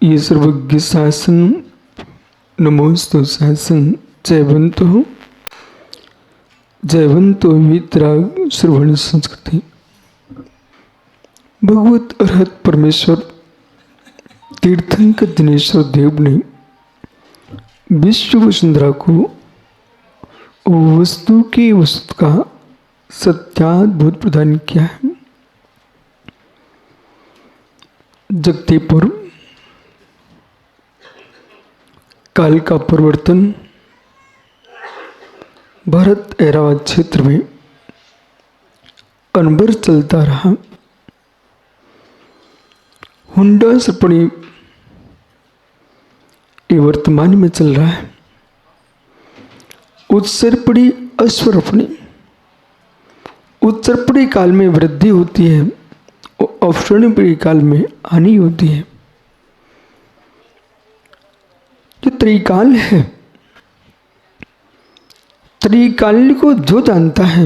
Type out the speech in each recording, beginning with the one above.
ये सर्वज्ञ शासन नमोस्तु शासन जयवंतो वितराग श्रवण संस्कृति। भगवत अरहत परमेश्वर तीर्थंकर दिनेश्वर देव ने विश्व वसुंधरा को वस्तु की वस्तु का सत्याद्भुत प्रदान किया है। जगते पूर्व काल का परिवर्तन भारत ऐरावत क्षेत्र में अनबर चलता रहा। हुंडा सर्पणी ये वर्तमान में चल रहा है। उत्सर्पणी अश्वरपणी, उत्सर्पणी काल में वृद्धि होती है और अवसर्पणी काल में हानि होती है। जो त्रिकाल है, त्रिकाल को जो जानता है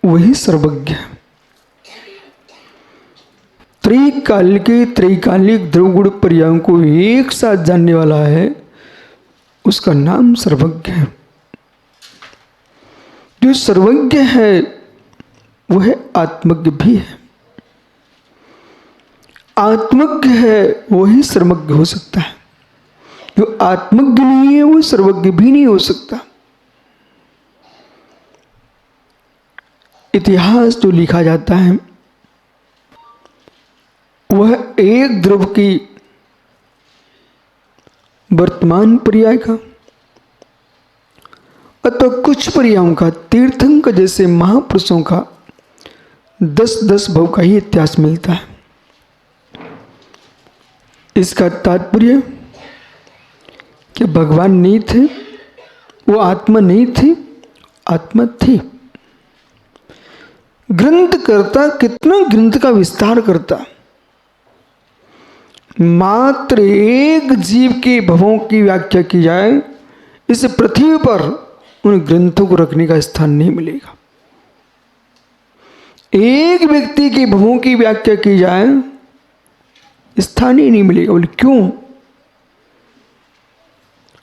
वही सर्वज्ञ है। त्रिकाल के त्रिकालिक द्रवगुण पर्यायों को एक साथ जानने वाला है, उसका नाम सर्वज्ञ है। जो सर्वज्ञ है वह आत्मज्ञ भी है। आत्मज्ञ है वही सर्वज्ञ हो सकता है। जो आत्मज्ञ नहीं है वो सर्वज्ञ भी नहीं हो सकता। इतिहास जो लिखा जाता है वह एक द्रव की वर्तमान पर्याय का अथवा कुछ पर्यायों का, तीर्थंकर जैसे महापुरुषों का 10-10 भव का ही इतिहास मिलता है। इसका तात्पर्य कि भगवान नहीं थे, वो आत्मा नहीं थी, आत्मा थी। ग्रंथकर्ता कितना ग्रंथ का विस्तार करता, मात्र एक जीव के भवों की व्याख्या की जाए, इस पृथ्वी पर उन ग्रंथों को रखने का स्थान नहीं मिलेगा। एक व्यक्ति के भवों की व्याख्या की जाए, स्थान ही नहीं मिलेगा। बोले क्यों?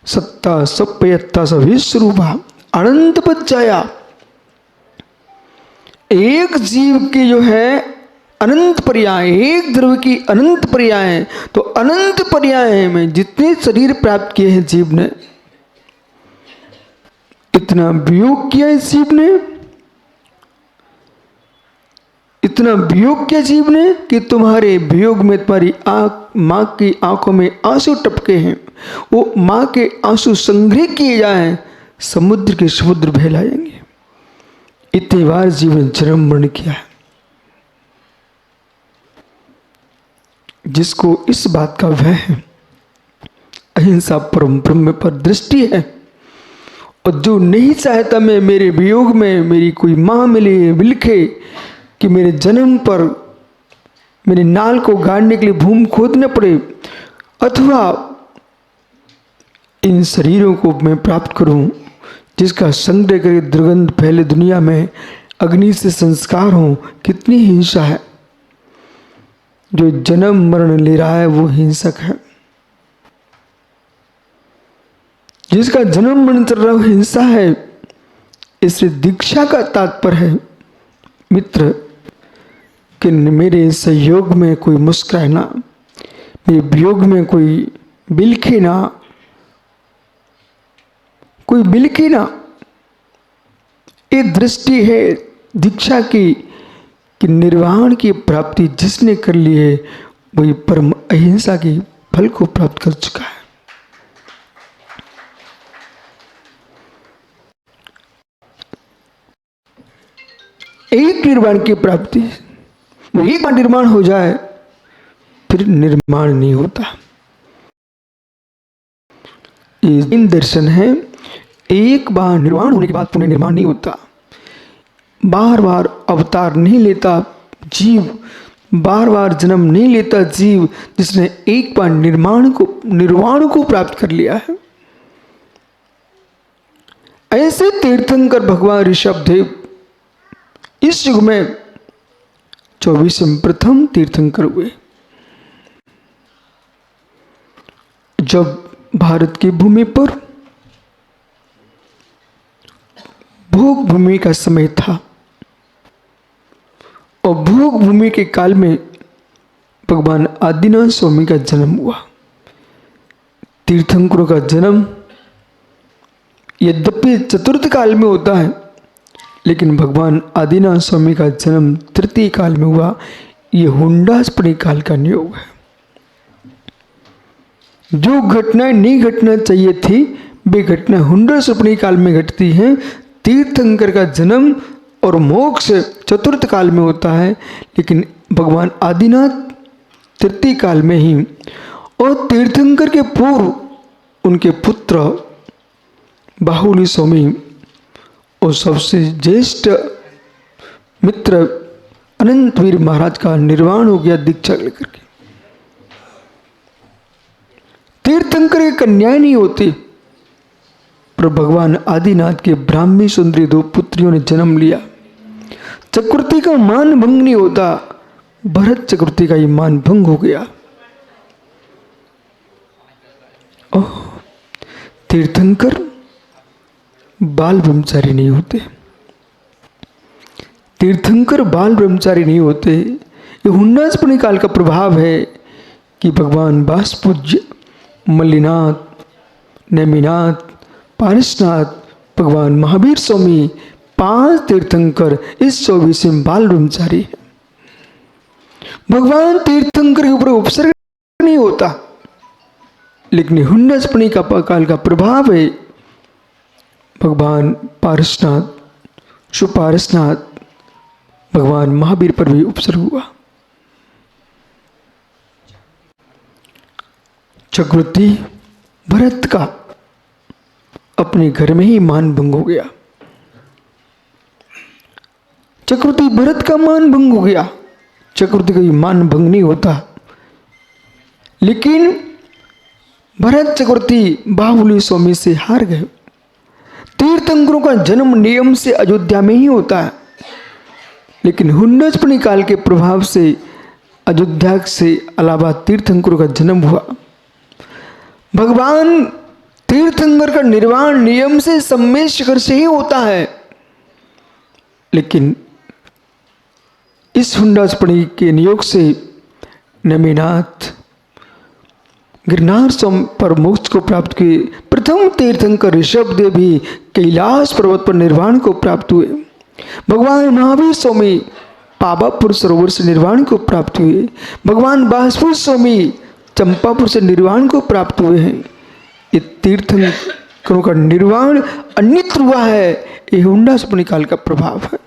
सत्ता सप्यत्ता सविश्वरूपा अनंत पज्जाया। एक जीव की जो है अनंत पर्याय, एक द्रव्य की अनंत पर्याय है। तो अनंत पर्याय में जितने शरीर प्राप्त किए हैं जीव ने, इतना वियोग किया इस जीव ने, इतना वियोग किया जीव ने कि तुम्हारे वियोग में तुम्हारी मां की आंखों में आंसू टपके हैं। वो मां के आंसू संग्रह किए जाएं, समुद्र के समुद्र बहलाएंगे। इतनी बार जीव ने जन्म मरण किया है। जिसको इस बात का भय है, अहिंसा परम ब्रह्म पर दृष्टि है, और जो नहीं चाहता मैं मेरे वियोग में मेरी कोई मां मिले बिलखे कि मेरे जन्म पर मेरे नाल को गाड़ने के लिए भूमि खोदना पड़े, अथवा इन शरीरों को मैं प्राप्त करूं जिसका संग्रह करके दुर्गंध फैले दुनिया में, अग्नि से संस्कार हो। कितनी हिंसा है। जो जन्म मरण ले रहा है वो हिंसक है। जिसका जन्म मरण चल रहा है वो हिंसा है। इससे दीक्षा का तात्पर्य है मित्र कि मेरे सहयोग में कोई मुस्कुराए ना, मेरे वियोग में कोई बिलखे ना, कोई बिलखे ना। ये दृष्टि है दीक्षा की कि निर्वाण की प्राप्ति जिसने कर ली है वही परम अहिंसा की फल को प्राप्त कर चुका है। एक निर्वाण की प्राप्ति, एक बार निर्माण हो जाए फिर निर्माण नहीं होता। ये जैन दर्शन है, एक बार निर्वाण होने के बाद पुनः निर्माण नहीं होता। बार बार अवतार नहीं लेता जीव, बार बार जन्म नहीं लेता जीव, जिसने एक बार निर्वाण को प्राप्त कर लिया है। ऐसे तीर्थंकर भगवान ऋषभदेव इस युग में 24वें प्रथम तीर्थंकर हुए। जब भारत की भूमि पर भोग भूमि का समय था और भोग भूमि के काल में भगवान आदिनाथ स्वामी का जन्म हुआ। तीर्थंकरों का जन्म यद्यपि चतुर्थ काल में होता है, लेकिन भगवान आदिनाथ स्वामी का जन्म तृतीय काल में हुआ। ये हुंडास्पणी काल का नियोग है। जो घटनाएं नहीं घटना चाहिए थी वे घटना हुंडास्पणी काल में घटती हैं। तीर्थंकर का जन्म और मोक्ष चतुर्थ काल में होता है, लेकिन भगवान आदिनाथ तृतीय काल में ही। और तीर्थंकर के पूर्व उनके पुत्र बाहुली स्वामी और सबसे ज्येष्ठ मित्र अनंतवीर महाराज का निर्वाण हो गया दीक्षा लेकर के। तीर्थंकर की कन्याएं नहीं होती, पर भगवान आदिनाथ के ब्राह्मी सुंदरी 2 पुत्रियों ने जन्म लिया। चक्रवर्ती का मान भंग नहीं होता, भरत चक्रवर्ती का ही मान भंग हो गया। तीर्थंकर बाल ब्रह्मचारी नहीं होते। तीर्थंकर बाल ब्रह्मचारी नहीं होते। ये हुंडास्पणी काल का प्रभाव है कि भगवान बासपूज्य मल्लीनाथ, नेमिनाथ, पारसनाथ, भगवान महावीर स्वामी 5 तीर्थंकर इस 24 में बाल ब्रह्मचारी है। भगवान तीर्थंकर के ऊपर उपसर्ग नहीं होता, लेकिन हुंडास्पणी का काल का प्रभाव है। भगवान पारसनाथ, सुपारसनाथ, भगवान महावीर पर भी उपसर्ग हुआ। चक्रवर्ती भरत का अपने घर में ही मान भंग हो गया। चक्रवर्ती भरत का मान भंग हो गया। चक्रवर्ती का मान भंग नहीं होता, लेकिन भरत चक्रवर्ती बाहुली स्वामी से हार गए। तीर्थंकरों का जन्म नियम से अयोध्या में ही होता है, लेकिन हुंडास्पणी काल के प्रभाव से अयोध्या से अलावा तीर्थंकरों का जन्म हुआ। भगवान तीर्थंकर का निर्वाण नियम से सम्मेशकर से ही होता है, लेकिन इस हुंडास्पणी के नियोग से नेमिनाथ गिरनार पर मोक्ष को प्राप्त किए। प्रथम तीर्थंकर ऋषभदेव भी कैलाश पर्वत पर निर्वाण को प्राप्त हुए। भगवान महावीर स्वामी पावापुर सरोवर से निर्वाण को प्राप्त हुए। भगवान बासपुर स्वामी चंपापुर से निर्वाण को प्राप्त हुए हैं। ये तीर्थंकरों का निर्वाण अन्यत्र हुआ है। ये हुंडास्पणी काल का प्रभाव है।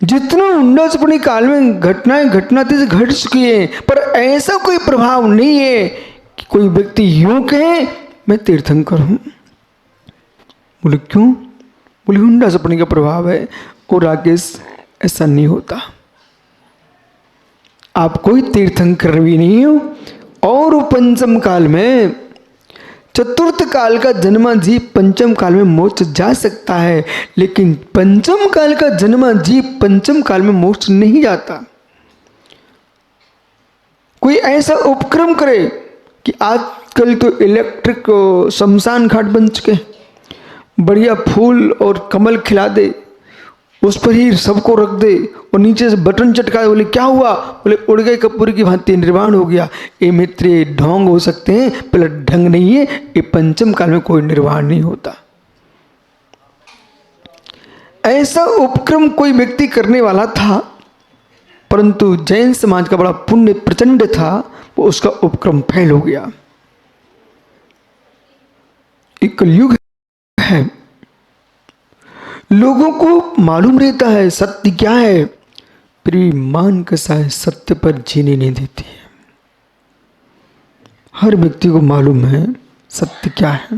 जितना हुंडास्पणी काल में घटनाएं घटनाती से घट चुकी है, पर ऐसा कोई प्रभाव नहीं है कि कोई व्यक्ति यूं कहे मैं तीर्थंकर हूं। बोले क्यों? बोले हुंडास्पणी का प्रभाव है। और राकेश ऐसा नहीं होता। आप कोई तीर्थंकर भी नहीं हो। और पंचम काल में चतुर्थ काल का जन्माजीव पंचम काल में मोक्ष जा सकता है, लेकिन पंचम काल का जन्माजीव पंचम काल में मोक्ष नहीं जाता। कोई ऐसा उपक्रम करे कि आजकल तो इलेक्ट्रिक शमशान घाट बन चुके हैं, बढ़िया फूल और कमल खिला दे, उस पर ही सबको रख दे और नीचे से बटन चटका दे। बोले क्या हुआ? बोले उड़ गए कपूर की भांति निर्वाण हो गया। ये मित्र ढोंग हो सकते हैं, पहले ढंग नहीं है। ये पंचम काल में कोई निर्वाण नहीं होता। ऐसा उपक्रम कोई व्यक्ति करने वाला था, परंतु जैन समाज का बड़ा पुण्य प्रचंड था, वो उसका उपक्रम फैल हो गया। एक कलयुग है, लोगों को मालूम रहता है सत्य क्या है, फिर भी मान कसाय सत्य पर जीने नहीं देती है। हर व्यक्ति को मालूम है सत्य क्या है।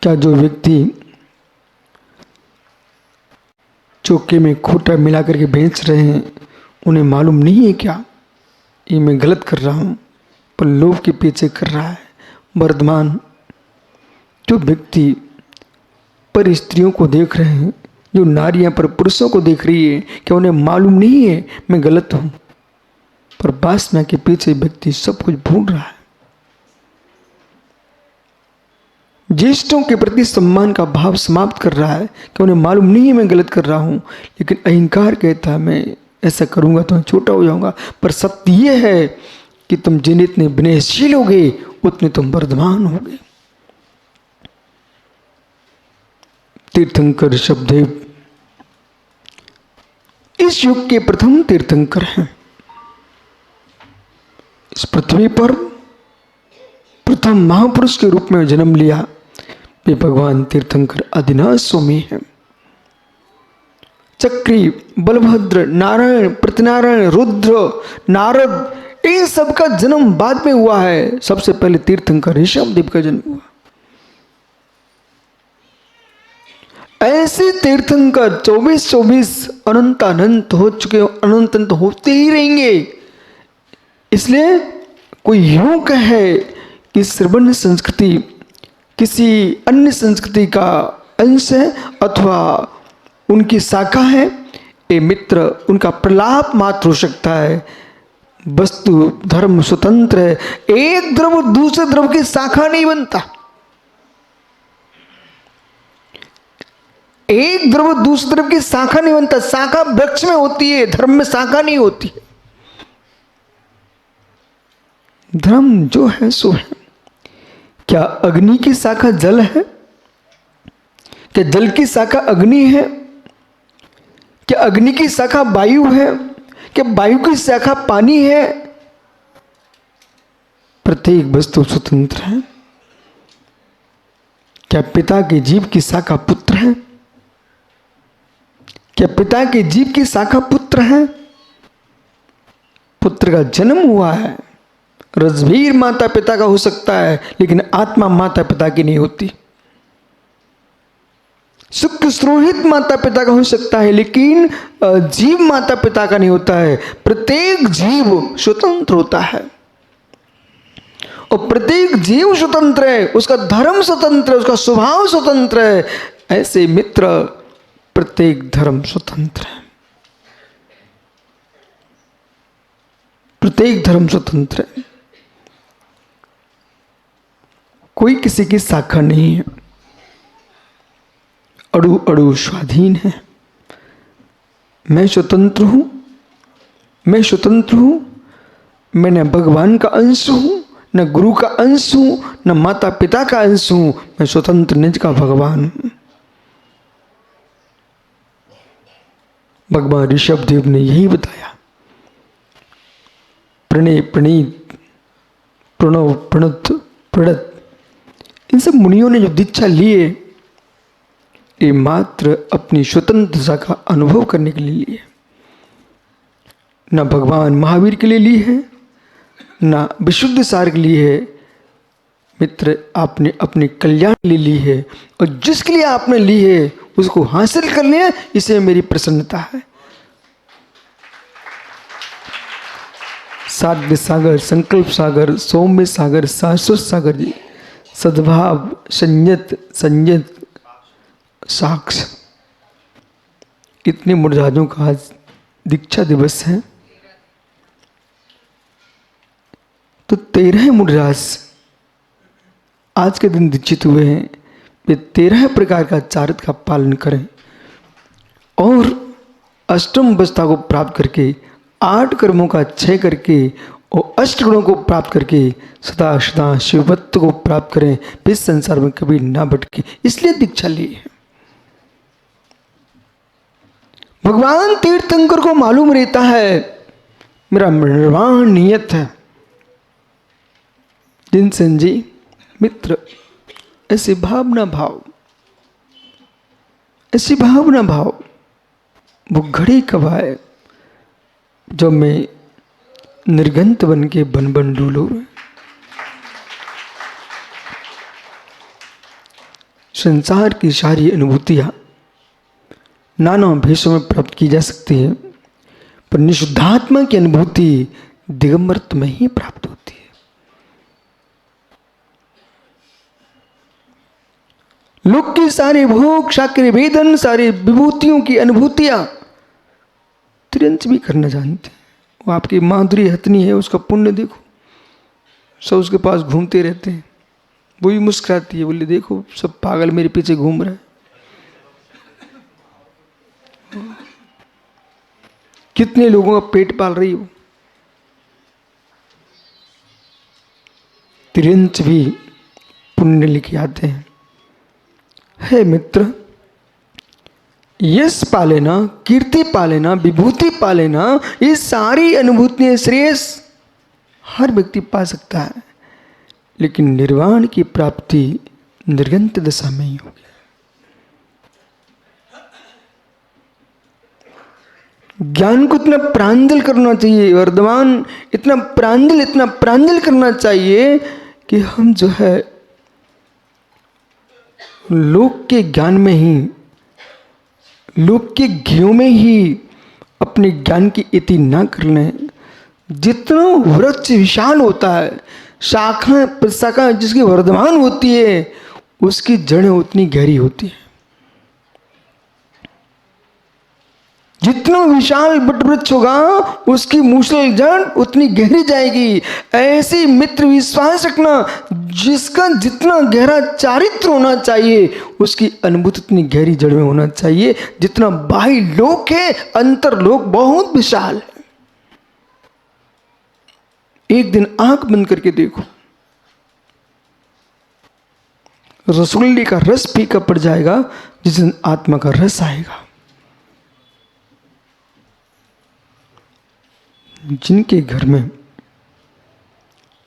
क्या जो व्यक्ति चौके में खोटा मिला करके बेच रहे हैं, उन्हें मालूम नहीं है क्या ये मैं गलत कर रहा हूँ, पर लोभ के पीछे कर रहा है। वर्तमान जो व्यक्ति पर स्त्रियों को देख रहे हैं, जो नारियां पर पुरुषों को देख रही है, क्या उन्हें मालूम नहीं है मैं गलत हूँ? पर वासना के पीछे व्यक्ति सब कुछ भूल रहा है। ज्येष्ठों के प्रति सम्मान का भाव समाप्त कर रहा है कि उन्हें मालूम नहीं है मैं गलत कर रहा हूं, लेकिन अहंकार कहता है मैं ऐसा करूंगा तो मैं छोटा हो जाऊंगा। पर सत्य यह है कि तुम जितने विनयशील होगे उतने तुम वर्धमान होगे। तीर्थंकर ऋषभदेव इस युग के प्रथम तीर्थंकर हैं। इस पृथ्वी पर प्रथम महापुरुष के रूप में जन्म लिया वे भगवान तीर्थंकर आदिनाथ स्वामी हैं। चक्री, बलभद्र, नारायण, प्रतिनारायण, रुद्र, नारद, इन सब का जन्म बाद में हुआ है। सबसे पहले तीर्थंकर ऋषभदेव का जन्म हुआ। ऐसे तीर्थंकर 24-24 अनंत अनंत हो चुके, अनंत अनंत होते ही रहेंगे। इसलिए कोई यूं कहे कि श्रवण संस्कृति किसी अन्य संस्कृति का अंश है अथवा उनकी शाखा है, ये मित्र उनका प्रलाप मात्र हो सकता है। वस्तु धर्म स्वतंत्र है। एक द्रव दूसरे द्रव की शाखा नहीं बनता। एक द्रव दूसरे द्रव की शाखा नहीं बनता। शाखा वृक्ष में होती है, धर्म में शाखा नहीं होती है। धर्म जो है सो है। क्या अग्नि की शाखा जल है? क्या जल की शाखा अग्नि है? क्या अग्नि की शाखा वायु है? क्या वायु की शाखा पानी है? प्रत्येक वस्तु स्वतंत्र है। क्या पिता के जीव की शाखा पुत्र है? क्या पिता के जीव की शाखा पुत्र है? पुत्र का जन्म हुआ है। रजवीर माता पिता का हो सकता है, लेकिन आत्मा माता पिता की नहीं होती। शुक्र श्रोहित माता पिता का हो सकता है, लेकिन जीव माता पिता का नहीं होता है। प्रत्येक जीव स्वतंत्र होता है और प्रत्येक जीव स्वतंत्र है। उसका धर्म स्वतंत्र है, उसका स्वभाव स्वतंत्र है। ऐसे मित्र प्रत्येक धर्म स्वतंत्र है। प्रत्येक धर्म स्वतंत्र है। कोई किसी की शाखा नहीं है। अड़ु अड़ु स्वाधीन है। मैं स्वतंत्र हूं। मैं स्वतंत्र हूं। मैं न भगवान का अंश हूं, न गुरु का अंश हूं, न माता पिता का अंश हूं। मैं स्वतंत्र निज का भगवान हूं। भगवान ऋषभदेव ने यही बताया। प्रणय, प्रणीत, प्रणव, प्रणत, प्रणत, इन सब मुनियों ने जो दीक्षा लिए ये मात्र अपनी स्वतंत्रता का अनुभव करने के लिए लिए। न भगवान महावीर के लिए ली है, न विशुद्ध सार के लिए है। मित्र आपने अपने कल्याण के लिए ली है, और जिसके लिए आपने ली है उसको हासिल करने है, इसे मेरी प्रसन्नता है। साध्य सागर, संकल्प सागर, सौम्य सागर, शाश्वत सागर जी, सद्भाव, संयत, संयत, साक्ष, इतने मुरझाजों का आज दीक्षा दिवस है। तो 13 मुरझाज आज के दिन दीक्षित हुए हैं। वे 13 प्रकार का चारित्र का पालन करें और अष्टम अवस्था को प्राप्त करके 8 कर्मों का क्षय करके और 8 गुणों को प्राप्त करके सदा सदा शिवत्व को प्राप्त करें। इस संसार में कभी ना भटके, इसलिए दीक्षा ली है। भगवान तीर्थंकर को मालूम रहता है मेरा निर्वाण नियत है। जिनसेन जी मित्र, ऐसी भावना भाव, ऐसी भावना भाव वो घड़ी कब आए जब मैं निर्गंत बन के बन बन डूलूं। संसार की सारी अनुभूतियां नाना भेषों में प्राप्त की जा सकती है, पर निशुद्धात्मा की अनुभूति दिगंबरत्व में ही प्राप्त होती है। लोक की सारे भोग, सारे वेदन, सारी विभूतियों की अनुभूतियां तिरंच भी करना जानते हैं, वो आपकी माधुरी हथनी है, उसका पुण्य देखो। सब उसके पास घूमते रहते हैं, वो भी मुस्कुराती है, बोले देखो सब पागल मेरे पीछे घूम रहे हैं। कितने लोगों का पेट पाल रही हो। तिरंच भी पुण्य लेके आते हैं। हे मित्र, यश पा लेना, कीर्ति पा लेना, विभूति पा लेना, ये सारी अनुभूतियां श्रेयस हर व्यक्ति पा सकता है, लेकिन निर्वाण की प्राप्ति निर्गंत दशा में ही होगी। ज्ञान को इतना प्रांजल करना चाहिए, वर्धमान इतना प्रांजल करना चाहिए कि हम जो है लोक के ज्ञान में ही, लोक के ज्ञों में ही अपने ज्ञान की इति ना कर लें। जितना वृक्ष विशाल होता है, शाखा प्रशाखा जिसकी वर्धमान होती है, उसकी जड़ें उतनी गहरी होती है। जितना विशाल वटवृक्ष होगा, उसकी मूसल जड़ उतनी गहरी जाएगी। ऐसे मित्र विश्वास रखना, जिसका जितना गहरा चारित्र होना चाहिए, उसकी अनुभूति उतनी गहरी जड़ में होना चाहिए। जितना बाह्य लोक है, अंतरलोक बहुत विशाल है। एक दिन आंख बंद करके देखो, रसगुल्ले का रस फीका पड़ जाएगा, जिस दिन आत्मा का रस आएगा। जिनके घर में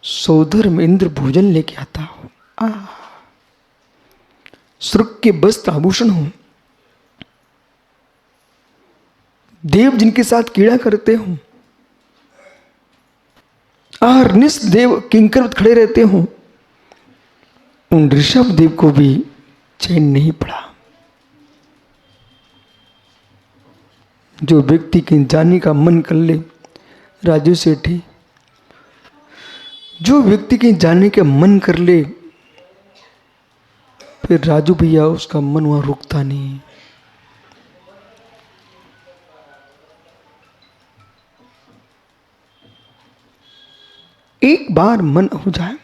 सौधर में इंद्र भोजन लेके आता हो, स्वर्ग के वस्त्र आभूषण हो, देव जिनके साथ कीड़ा करते हो, अहर्निश देव किंकर खड़े रहते हो, उन ऋषभ देव को भी चैन नहीं पड़ा। जो व्यक्ति कहीं जाने का मन कर ले, राजू सेठी, जो व्यक्ति कहीं जाने का मन कर ले, फिर राजू भैया उसका मन वहां रुकता नहीं। एक बार मन हो जाए,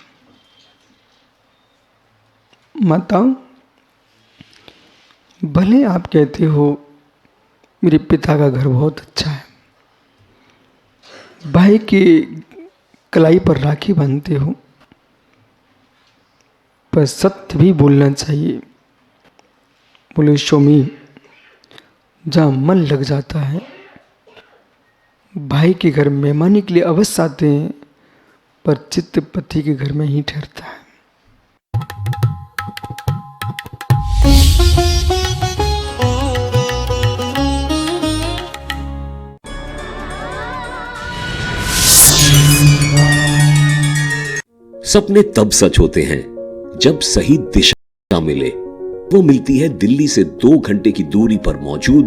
माताओं, भले आप कहते हो मेरे पिता का घर बहुत अच्छा है, भाई के कलाई पर राखी बांधते हो, पर सत्य भी बोलना चाहिए। बोले स्वामी, जहाँ मन लग जाता है, भाई के घर मेहमानी के लिए अवश्य आते हैं, पर चित्त पति के घर में ही ठहरता है। सपने तब सच होते हैं जब सही दिशा मिले। वो मिलती है दिल्ली से 2 घंटे की दूरी पर मौजूद